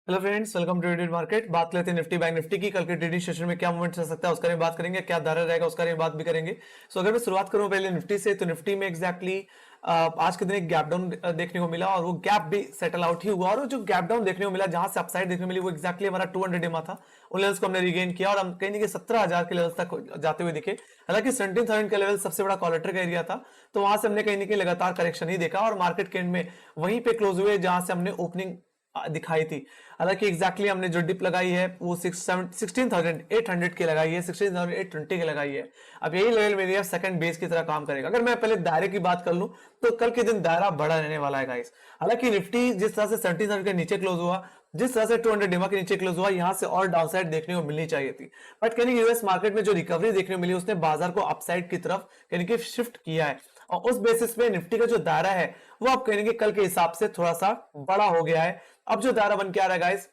Hello friends, welcome to traded market. बात लेते हैं निफ्टी बैंक निफ्टी की। कल के ट्रेडिंग सेशन में क्या मूवमेंट चल सकता है उसका बात करेंगे, क्या धारा रहेगा उसका बात भी करेंगे। सो अगर मैं शुरुआत करूं पहले निफ्टी से, तो निफ्टी में एग्जैक्टली आज के दिन एक गैप डाउन देखने को मिला और वो गैप भी सेटल आउट ही हुआ। और जो गैप डाउन देखने को मिला, जहां से अपसाइड देखने को मिली, वो एग्जैक्टली हमारा 200 EMA था। उन लेवल्स को हमने रिगेन किया और हम कहीं ना कहीं 17,000 के लेवल्स तक जाते हुए दिखे। हालांकि 17,000 का लेवल सबसे बड़ा कॉलेटर का एरिया था, तो वहां से हमने कहीं ना कहीं लगातार करेक्शन ही देखा और मार्केट के एंड में वहीं पे क्लोज हुए जहां से हमने ओपनिंग दिखाई थी। हालांकि एग्जैक्टली हमने जो डिप लगाई है वो 16,800 की लगाई है, 16,820 की लगाई है। अब यही लेवल मेरी सेकंड बेस की तरह काम करेगा। अगर मैं पहले दायरे की बात कर लूं तो कल के दिन दायरा बड़ा रहने वाला है गाइस। हालांकि निफ्टी जिस तरह से 17,000 के नीचे क्लोज हुआ, जिस तरह से 200 EMA के नीचे क्लोज हुआ, यहां से और डाउनसाइड देखने को मिलनी चाहिए थी। बट कहीं यूएस मार्केट में जो रिकवरी देखने को मिली उसने बाजार को अपसाइड की तरफ कहीं शिफ्ट किया है और उस बेसिस पे निफ्टी का जो दायरा है वो अब कहेंगे कल के हिसाब से थोड़ा सा बड़ा हो गया है। अब जो दायरा बन के आ रहा है गाइस,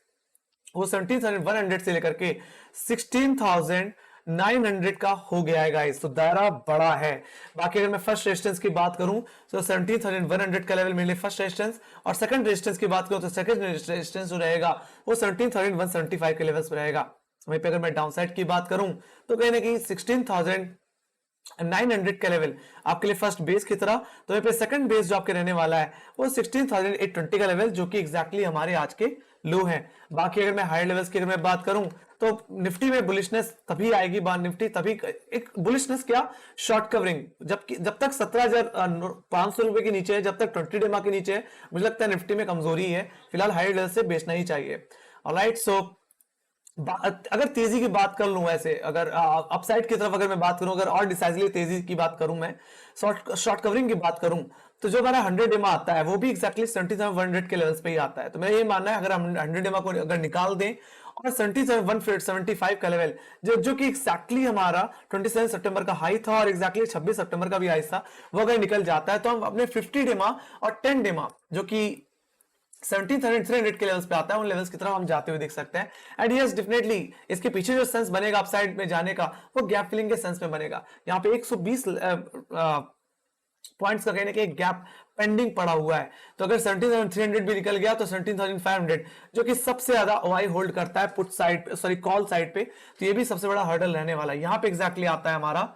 वो 17,100 से लेकर के 16,900 का हो गया है गाइस। तो दायरा बड़ा है। बाकी अगर मैं फर्स्ट रेजिस्टेंस की बात करूं तो 17,100 का लेवल मेरे लिए फर्स्ट रेजिस्टेंस, और सेकंड रेजिस्टेंस की बात करूं तो सेकंड रेजिस्टेंस जो रहेगा वो 17,175 के लेवल्स पे रहेगा। वहीं पे अगर मैं डाउनसाइड की बात करूं तो कहीं ना कहीं 16,900 का लेवल आपके लिए फर्स्ट बेस की तरह, तो पे सेकंड बेस जो आपके रहने वाला है वो 16,820 का लेवल, जो कि एग्जैक्टली हमारे आज के लो है। बाकी अगर मैं हायर लेवल्स की अगर मैं बात करूं तो निफ्टी में बुलिशनेस तभी आएगी, निफ्टी तभी एक बुलिशनेस क्या, शॉर्ट कवरिंग, जब तक 17,500 रुपए के नीचे है, जब तक 20 डेमा के नीचे है, मुझे लगता है निफ्टी में कमजोरी है। फिलहाल हायर लेवल से बेचना ही चाहिए। ऑलराइट, सो अगर तेजी की बात कर लूं, ऐसे अगर अपसाइड की तरफ अगर मैं बात करूं, अगर और डिसाइसिवली तेजी की बात करूं, मैं शॉर्ट कवरिंग की बात करूं, तो जो हमारा 100 EMA आता है वो भी एक्जैक्टली 17,100 के लेवल्स पे ही आता है। तो मेरा ये मानना है अगर हम 100 EMA को अगर निकाल दें और 17,175 का लेवल जो कि एक्जैक्टली हमारा 27 सितंबर का हाई था और एक्जैक्टली 26 सितंबर का भी हाई था, वो अगर निकल जाता है तो हम अपने 50 EMA और 10 EMA जो कि 17,300 के लेवल्स पे आता है, उन लेवल्स की तरफ हम जाते हुए देख सकते हैं। एंड यस, डेफिनेटली इसके पीछे जो सेंस बनेगा अपसाइड में जाने का, वो गैप फिलिंग के सेंस में बनेगा। यहाँ पे 120 पॉइंट्स का कहने के एक गैप पेंडिंग पड़ा हुआ है। तो अगर 17,300 भी निकल गया तो 17,500 जो कि सबसे ज्यादा ओआई होल्ड करता है put side, sorry call side पे, तो ये भी सबसे बड़ा हर्डल रहने वाला है। यहाँ पे एग्जैक्टली आता है हमारा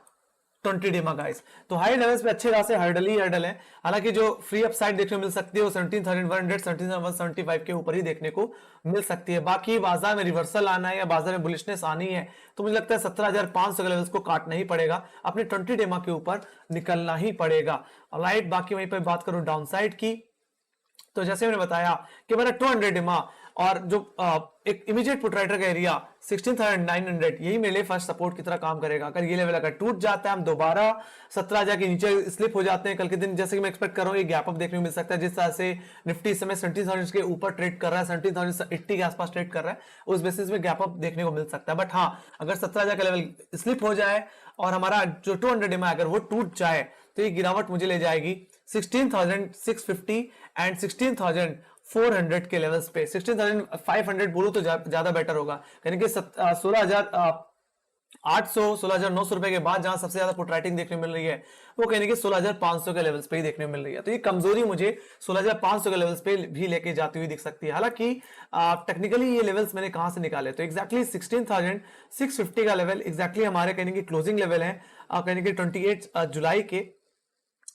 20 EMA गाइस। तो हाई लेवल्स पे अच्छे खासे हर्डल ही हर्डल है। हालांकि जो फ्री अपसाइड देखने को मिल सकती है वो 17,100 17,175 के ऊपर ही देखने को मिल सकती है। बाकी बाजार में रिवर्सल आना है या बाजार में बुलिशनेस आनी है तो मुझे लगता है 17,500 के लेवल्स को काटना ही पड़ेगा, अपने 20 EMA के ऊपर निकलना ही पड़ेगा। ऑलराइट, बाकी वहीं पर बात करूं डाउनसाइड की, तो जैसे मैंने बताया कि मेरा 200 EMA और जो एक इमीडिएट पुट राइटर का एरिया 16,900, यही मेरे लिए फर्स्ट सपोर्ट की तरह काम करेगा। अगर ये लेवल अगर टूट जाता है, हम दोबारा 17,000 के नीचे स्लिप हो जाते हैं कल के दिन, जैसे कि मैं एक्सपेक्ट कर रहा हूँ, ये गैप अप देखने को मिल सकता है। जिस तरह से निफ्टी इस समय 17,000 के ऊपर ट्रेड कर रहा है, 17,080 के आसपास ट्रेड कर रहा है, उस बेसिस में गैप अप देखने को मिल सकता है। बट हाँ, अगर 17,000 का लेवल स्लिप हो जाए और हमारा जो 200 EMA अगर वो टूट जाए तो ये गिरावट मुझे ले जाएगी 16,650 एंड 16,400 के लेवल्स पे। 16,500 बोलूं तो ज्यादा बेटर होगा, यानी कि 16,800 16,900 रुपए के बाद जहां सबसे ज्यादा पुट राइटिंग देखने मिल रही है वो कहने के 16,500 के लेवल्स पे ही देखने मिल रही है। तो ये कमजोरी मुझे 16,500 के लेवल्स पे भी लेके जाती हुई दिख सकती है। हालांकि टेक्निकली ये लेवल्स मैंने कहां से निकाले, तो एक्जैक्टली 16,650 का लेवल एक्जैक्टली हमारे कहने की क्लोजिंग लेवल है, कहने की 28 जुलाई के,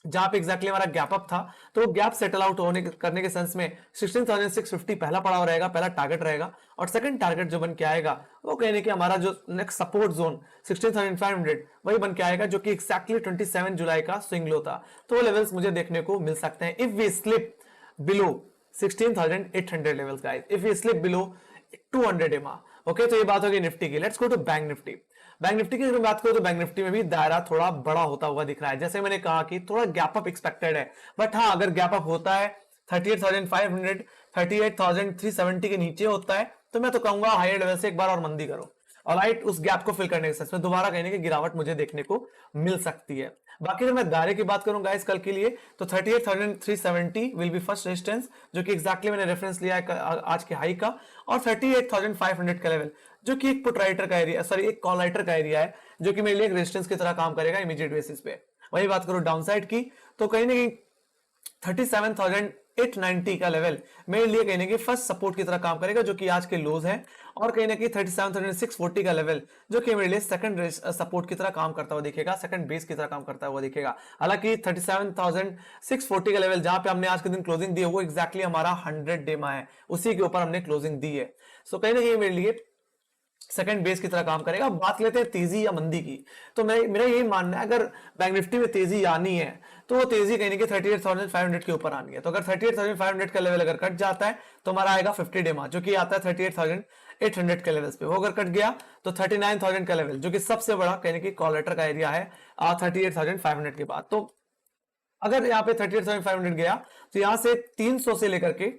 जहां पे एक्जैक्टली हमारा गैप अप था। तो गैप सेटल आउट होने करने के सेंस में 16,650 पहला पड़ाव रहेगा, पहला टारगेट रहेगा, और सेकंड टारगेट जो बन के आएगा वो कहने कि हमारा जो नेक्स्ट सपोर्ट जोन 16,500 वही बन के आएगा, जो कि एक्जैक्टली 27 जुलाई का स्विंग लो था। तो वो लेवल्स मुझे देखने को मिल सकते हैं if we slip below 16,800 levels guys, if we slip below 200 EMA। Okay, तो ये बात होगी निफ्टी की। Let's go to bank Nifty. Bank Nifty की अगर बात करूं तो बैंक निफ्टी में भी दायरा थोड़ा बड़ा होता हुआ दिख रहा है। जैसे मैंने कहा कि थोड़ा गैप अप एक्सपेक्टेड है, बट हाँ, अगर गैप अप होता है 38,500 38,370 के नीचे होता है तो मैं तो कहूंगा हायर लेवल से एक बार और मंदी करो। ऑलराइट, उस गैप को फिल करने के साथ में दोबारा कहने की गिरावट मुझे देखने को मिल सकती है। बाकी अगर मैं दायरे की बात करूं गाइस कल के लिए, तो 38,370 विल बी फर्स्ट रेजिस्टेंस, जो कि एक्जैक्टली मैंने रेफरेंस लिया है आज के हाई का, और 38,500 का लेवल जो कि एक पुट राइटर का एरिया, सॉरी एक कॉल राइटर का एरिया है, जो कि मेरे लिए एक रेजिस्टेंस की तरह काम करेगा इमीडिएट बेसिस पे। वही बात करूं डाउनसाइड की, तो कहीं ना कहीं 17,890 का लेवल मेरे लिए कहीं ना कहीं फर्स्ट सपोर्ट की तरह काम करेगा, जो कि आज के लोज है, और कहीं ना कहीं 37,640 का लेवल जो कि मेरे लिए सेकंड सपोर्ट की तरह काम करता हुआ दिखेगा, सेकंड बेस की तरह काम करता हुआ दिखेगा। हालांकि 37,640 का लेवल जहां पे हमने आज के दिन क्लोजिंग दी है वो एक्जैक्टली हमारा 100 डे है, उसी के ऊपर हमने क्लोजिंग दी है। सो कहीं ना कहीं मेरे लिए सेकंड बेस की तरह काम करेगा। बात लेते हैं तेजी या मंदी की, तो मेरा यही मानना है, अगर बैंक निफ्टी में तेजी आनी है तो वो तेजी कहीं कि 38,500 के ऊपर आनी है। तो अगर 38,500 का लेवल अगर कट जाता है तो हमारा आएगा 50 डे जो कि आता है 38,800 के लेवल्स पे, वो अगर कट गया तो 39,000 का लेवल जो कि सबसे बड़ा कहीं कि कॉलेटर का एरिया है 38,500 के बाद। तो अगर यहाँ पे 38,500 गया तो यहां से 300 से लेकर के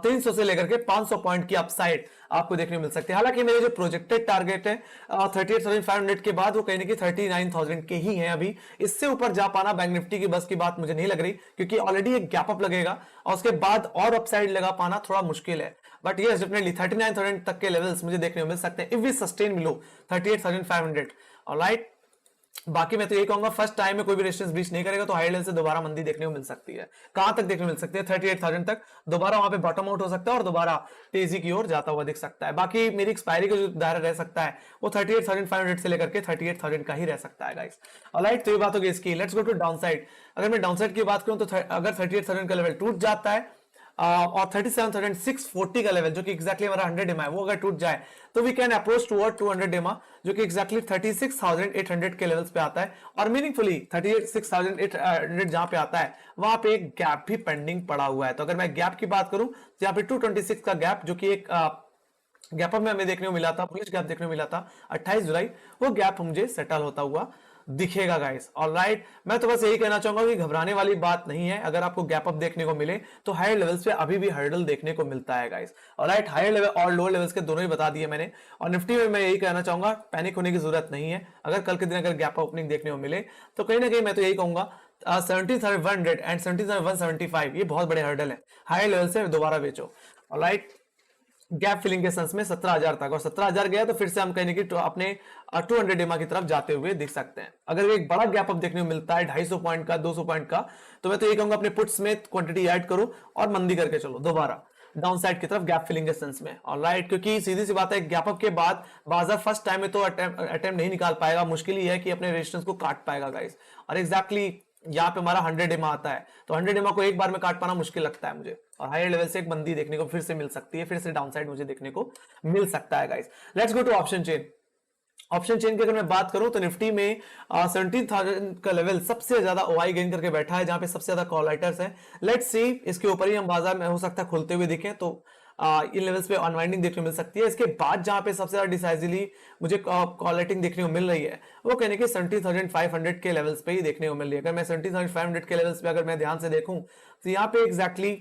300 से लेकर के 500 पॉइंट की अपसाइड आपको देखने को मिल सकती है। हालांकि मेरे जो प्रोजेक्टेड टारगेट है 38,500 के बाद वो कहीं ना कहीं 39,000 के ही हैं अभी। इससे ऊपर जा पाना बैंक निफ्टी की बस की बात मुझे नहीं लग रही, क्योंकि ऑलरेडी एक गैप अप लगेगा और उसके बाद और अपसाइड लगा पाना थोड़ा मुश्किल है। बट यस डेफिनेटली 39,000 तक के लेवल्स मुझे देखने को मिल सकते हैं if we sustain below 38,500। Alright, बाकी मैं तो यही कहूंगा फर्स्ट टाइम में कोई भी रेजिस्टेंस ब्रीच नहीं करेगा तो हाई लेवल से दोबारा मंदी देखने को मिल सकती है। कहां तक देखने को मिल सकती है? 38,000 तक दोबारा वहां पे बॉटम आउट हो सकता है और दोबारा तेजी की ओर जाता हुआ दिख सकता है। बाकी मेरी एक्सपायरी का जो दायरा रह सकता है वो 38,500 से लेकर के 38,000 का ही रह सकता है गाइस। ऑलराइट, तो ये बात होगी इसकी। Let's go to down side. अगर मैं डाउन साइड की बात करूं तो अगर 38,000 का लेवल टूट जाता है और 37,640 का लेवल जो कि एक्जैक्टली हमारा 100 डेमा है वो अगर टूट जाए तो वी कैन अप्रोच टुवर्ड 200 डेमा जो कि एक्जैक्टली 36,800 के लेवल्स पे आता है। और मीनिंगफुली 36,800 जहां पे आता है वहां पे एक गैप भी पेंडिंग पड़ा हुआ है। तो अगर मैं गैप की बात करूं तो यहाँ पे 226 का गैप जो कि एक गैप अप में हमें देखने को मिला था, बुलिश गैप देखने को मिला था 28 जुलाई, वो गैप मुझे सेटल होता हुआ दिखेगा गाइस। ऑलराइट, मैं तो बस यही कहना चाहूंगा कि घबराने वाली बात नहीं है। अगर आपको गैप अप देखने को मिले तो हायर लेवल्स पे अभी भी हर्डल देखने को मिलता है गाइस। ऑलराइट, हायर लेवल और लोअर लेवल्स के दोनों ही बता दिए मैंने। और निफ्टी में मैं यही कहना चाहूंगा पैनिक होने की जरूरत नहीं है। अगर कल के दिन अगर गैप ओपनिंग देखने को मिले तो कहीं ना कहीं मैं तो यही कहूंगा 17,100 एंड 17,175 ये बहुत बड़े हर्डल है, हायर लेवल से दोबारा बेचो। ऑलराइट, गैप फिलिंग के सेंस में 17,000 तक, और 17,000 गया तो फिर से हम कहेंगे कि तो अपने 200 डेमा की तरफ जाते हुए दिख सकते हैं। अगर एक बड़ा गैप अप देखने को मिलता है 250 पॉइंट का, 200 पॉइंट का, तो मैं तो ये कहूंगा अपने पुट्स में क्वांटिटी ऐड करो और मंदी करके चलो दोबारा डाउन साइड की तरफ गैप फिलिंग के सेंस में। ऑलराइट, क्योंकि सीधी सी बात है गैप अप के बाद बाजार फर्स्ट टाइम में तो अटेम्प्ट नहीं निकाल पाएगा, मुश्किल ही है कि अपने रेजिस्टेंस को काट पाएगा गाइस। और एग्जैक्टली यहाँ पे हमारा 100 डेमा आता है तो 100 डेमा को एक बार में काट पाना मुश्किल लगता है मुझे, और हायर लेवल से एक मंदी देखने को फिर से मिल सकती है, फिर से डाउन साइड मुझे देखने को मिल सकता है guys. Let's go to option chain. Option chain की अगर मैं बात करूं तो निफ्टी में 17,000 का लेवल सबसे ज्यादा ओआई गेन करके बैठा है, जहां पे सबसे ज्यादा कॉल राइटर्स है। लेट्स सी इसके ऊपर ही हम बाजार में हो सकता है खुलते हुए दिखें तो इन लेवल्स पे अनवाइंडिंग देखने को मिल सकती है। इसके बाद जहां पे सबसे ज्यादा डिसाइसिवली मुझे कॉल राइटिंग देखने को मिल रही है वो कहने के 17,500 के लेवल्स पे ही देखने को मिल रही है। अगर मैं 17,500 के लेवल्स पे अगर मैं ध्यान से देखूं तो यहाँ पे एग्जैक्टली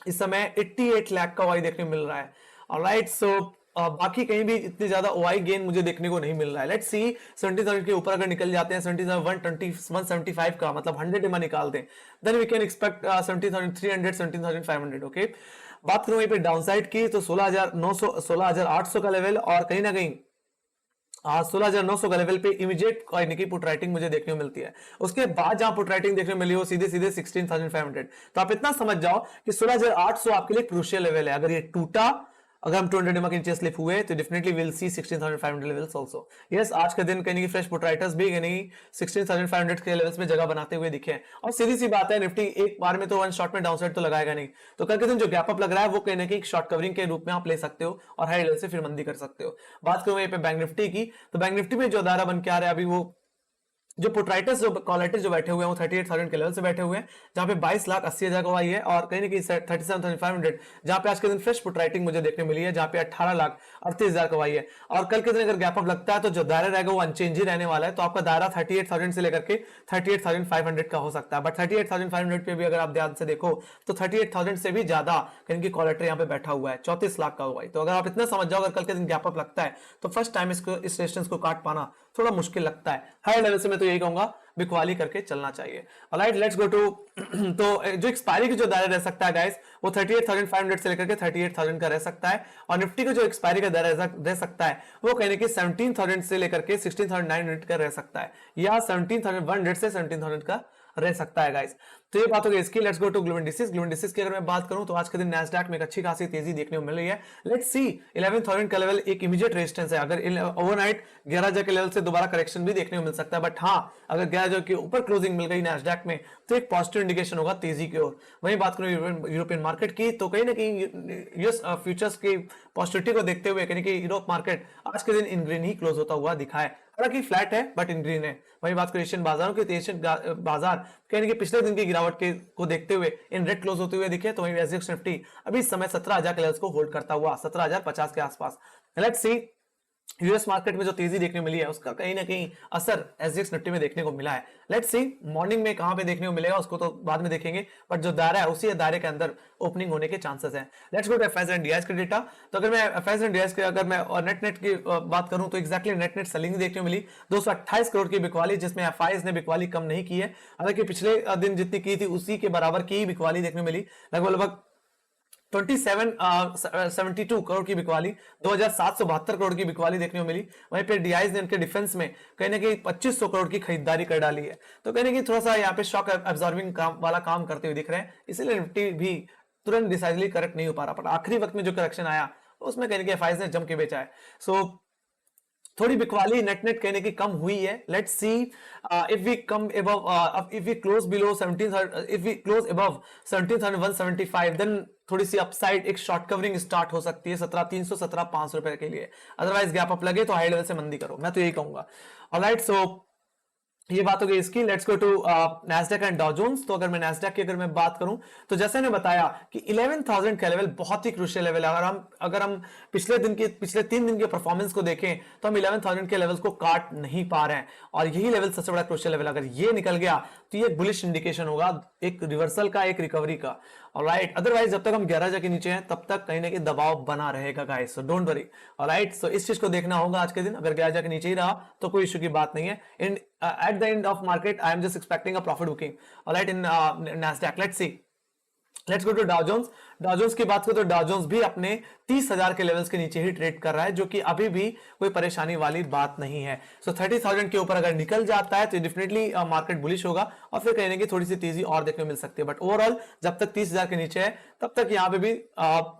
इस समय 88 लाख का ओआई देखने को मिल रहा है। ऑलराइट, सो बाकी कहीं भी इतनी ज्यादा ओआई गेन मुझे देखने को नहीं मिल रहा है। लेट्स सी 70,000 के ऊपर अगर निकल जाते हैं 70,175 का मतलब 100 डेमा निकाल दें, then we can expect 70,300 17,500। Okay, बात करूं यहीं पे डाउनसाइड की तो 16,900 16,800 का लेवल और कहीं ना कहीं 16,900 का लेवल पे इमीडिएट की पुट राइटिंग मुझे देखने को मिलती है। उसके बाद जहां पुट राइटिंग देखने को मिली हो सीधे सीधे 16,500। तो आप इतना समझ जाओ कि 16,800 आपके लिए क्रूशियल लेवल है। अगर ये टूटा, अगर हम 200 डेमा के नीचे स्लिप हुए तो definitely will see 16,500 levels also. Yes, आज के दिन कहीं फ्रेश पुट राइटर्स भी कहीं 16,500 के लेवल्स में जगह बनाते हुए दिखे हैं। और सीधी सी बात है निफ्टी एक बार में तो वन शॉट में डाउनसाइड तो लगाएगा नहीं, तो कल के दिन जो गैप अप लग रहा है वो कहीं ना कहीं शॉर्ट कवरिंग के रूप में आप ले सकते हो और हाई लेवल से फिर मंदी कर सकते हो। बात करूं यहाँ पे बैंक निफ्टी की तो बैंक निफ्टी में जो दायरा बन के आ रहा है अभी वो जो पुटराइटर्स जो कॉलेटर्स जो बैठे हुए हैं वो 38,000 के लेवल से बैठे हुए हैं, जहां पे 22,80,000 का वाई है और कहीं ना कहीं 37,500 जहां पे आज के दिन फ्रेश पुटराइटिंग मुझे देखने मिली है, जहां पे 18,38,000 का वाई है। और कल के दिन अगर गैप अप लगता है तो जो दायरा रहेगा वो अनचेंज ही रहने वाला है। तो आपका दायरा 38,000 से लेकर के 38,500 का हो सकता है। बट 38,500 पे भी अगर आप ध्यान से देखो तो 38,000 से भी ज्यादा कहीं की कॉलेटर यहाँ पे बैठा हुआ है, 34 लाख का वाई। तो अगर आप इतना समझ जाओ अगर कल के दिन गैप अप लगता है तो फर्स्ट टाइम इसको इस रेजिस्टेंस को काट पाना थोड़ा मुश्किल लगता है। हायर लेवल से मैं तो यही कहूंगा बिकवाली करके चलना चाहिए। ऑलराइट, लेट्स गो टू तो जो एक्सपायरी की जो दायरा रह सकता है गाइस वो 38,500 से लेकर के 38,000 का रह सकता है। और निफ्टी का जो एक्सपायरी का दायरा रह सकता है वो कहने की 17,000 से लेकर के 16,900 का रह सकता है, या 17,100 से 17,000 का रह सकता है गाइस। तो ये बात हो गई इसकी। Let's go to global indices. Global indices की अगर मैं बात करूं तो आज के दिन नैस्डैक में एक अच्छी खासी तेजी देखने को मिल रही है। लेट्स सी 11,000 का लेवल एक इमीडिएट रेजिस्टेंस है। अगर ओवरनाइट 11,000 के लेवल से दोबारा करेक्शन भी देखने को मिल सकता है, बट हाँ अगर 11,000 के ऊपर क्लोजिंग मिल गई नैस्डैक में तो एक पॉजिटिव इंडिकेशन होगा तेजी की ओर। वहीं बात करूं यूरोपियन मार्केट की तो कहीं ना कहीं यूएस फ्यूचर्स की पॉजिटिविटी को देखते हुए कहीं कि यूरोप मार्केट आज के दिन इन ग्रीन ही क्लोज होता हुआ दिखा है। हालांकि फ्लैट है बट इन ग्रीन है। वहीं बात करें एशियन बाजारों की, एशियन बाजार कहने कि पिछले दिन की गिरावट के को देखते हुए इन रेड क्लोज होते हुए दिखे। तो वहीं एसजीएक्स निफ्टी अभी इस समय 17,000 के लेवल्स को होल्ड करता हुआ 17,050 के आसपास। लेट्स सी यूएस मार्केट में जो तेजी देखने मिली है उसका कहीं ना कहीं असर एसजीएक्स निफ्टी में देखने को मिला है। लेट्स सी मॉर्निंग में कहां पे देखने को मिलेगा उसको तो बाद में देखेंगे, बट जो दायरा है उसी दायरे के अंदर ओपनिंग होने के चांसेस हैं। Let's go to FIIs and DIIs के डेटा। तो अगर मैं एफआईआईज एंड डीआईज के अगर मैं नेट की बात करूं तो एक्जैक्टली नेट सेलिंग देखने को मिली 228 करोड़ की बिकवाली, जिसमेमें एफआईआईज ने बिकवाली कम नहीं की है। हालांकि पिछले दिन जितनी की थी उसी के बराबर की बिकवाली देखने को मिली। लगभग 72 करोड़ की बिकवाली, 2,772 करोड़ की बिकवाली देखने को मिली। वहीं पे डीआईज ने इनके डिफेंस में कहीं ना कहीं 2,500 करोड़ की खरीदारी कर डाली है। तो कहीं ना कहीं थोड़ा सा यहाँ पे शॉक एब्जॉर्बिंग वाला काम करते हुए दिख रहे हैं, इसीलिए निफ्टी भी तुरंत डिसाइडली करेक्ट नहीं हो पा रहा। पर आखिरी वक्त में जो करेक्शन आया उसमें कहीं ना कहीं एफआईआईज ने जम के बेचा है। सो थोड़ी बिकवाली नेट कहने की कम हुई है। Let's see if we come above, if we close below 17, if we close above 17,175 then थोड़ी सी अपसाइड एक शॉर्ट कवरिंग स्टार्ट हो सकती है 17,300 17,500 रुपए के लिए। अदरवाइज गैप अप लगे तो हाई लेवल से मंदी करो, मैं तो यही कहूंगा। ऑलराइट, सो ये बात हो गई इसकी। Let's go to Nasdaq and Dow Jones. तो अगर मैं नैस्डैक की अगर मैं बात करूं तो जैसे मैंने बताया कि 11,000 का लेवल बहुत ही क्रूशियल लेवल है। अगर हम पिछले 3 दिन के परफॉर्मेंस को देखें तो हम 11,000 के लेवल्स को काट नहीं पा रहे हैं, और यही लेवल सबसे बड़ा क्रूशियल लेवल। अगर ये निकल गया तो ये बुलिश इंडिकेशन होगा एक रिवर्सल का, एक रिकवरी का। ऑलराइट, अदरवाइज जब तक हम 11,000 के नीचे हैं तब तक कहीं ना कहीं दबाव बना रहेगा guys, so don't worry. Alright, so इस चीज को देखना होगा आज के दिन। अगर 11,000 के नीचे ही रहा तो कोई इश्यू की बात नहीं है। At the end of market, I am just expecting a profit booking. All right, in Nasdaq, let's see. Let's go to Dow Jones. Dow Jones की बात करें तो डाउ जोन्स भी अपने 30,000 के लेवल्स के नीचे ही ट्रेड कर रहा है, जो कि अभी भी कोई परेशानी वाली बात नहीं है। सो 30,000 के ऊपर अगर निकल जाता है तो डेफिनेटली मार्केट बुलिश होगा और फिर कहने की थोड़ी सी तेजी और देखने को मिल सकती है। बट ओवरऑल जब तक 30,000 के नीचे है तब तक यहाँ पे भी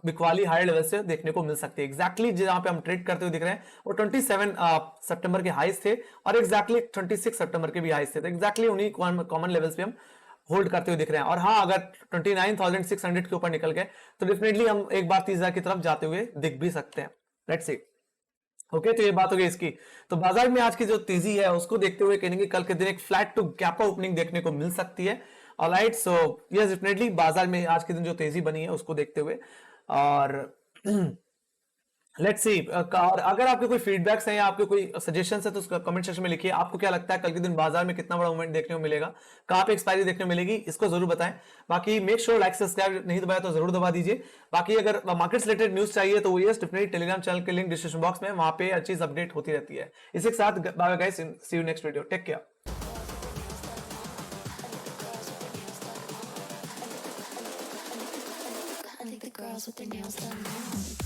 बिकवाली हायर लेवल से देखने को मिल सकती है। एक्जैक्टली जहां पे हम ट्रेड करते हुए दिख रहे हैं वो 27 सितंबर के हाईस थे और एक्जैक्टली 26 सितंबर के भी हाईस थे। तो एक्जैक्टली उन्हीं कॉमन लेवल्स पे हम होल्ड करते हुए दिख रहे हैं। और हाँ, अगर 29,600 के ऊपर निकल गए तो डेफिनेटली हम एक बार 30,000 की तरफ जाते हुए दिख भी सकते हैं। Let's see. ओके, तो ये बात हो गई इसकी। तो बाजार में आज की जो तेजी है उसको देखते हुए कहेंगे कल के दिन एक फ्लैट टू गैप ओपनिंग देखने को मिल सकती है। ऑलराइट, सो यस डेफिनेटली बाजार में आज के दिन जो तेजी बनी है उसको देखते हुए। और लेट्स सी, और अगर आपके कोई फीडबैक्स हैं या आपके कोई सजेशंस है तो उसका कमेंट सेक्शन में लिखिए। आपको क्या लगता है कल के दिन बाजार में कितना बड़ा मूवमेंट देखने को मिलेगा, कहां पे एक्सपायरी देखने को मिलेगी, इसको जरूर बताएं। बाकी मेक श्योर लाइक सब्सक्राइब नहीं दबाया तो जरूर दबा दीजिए। बाकी अगर मार्केट रिलेटेड न्यूज चाहिए तो वो डेफिनेटली टेलीग्राम चैनल के लिंक डिस्क्रिप्शन बॉक्स में, वहां पे हर चीज अपडेट होती रहती है। इसी के साथ bye guys, see you next video, take care. I think the girls with their nails done now.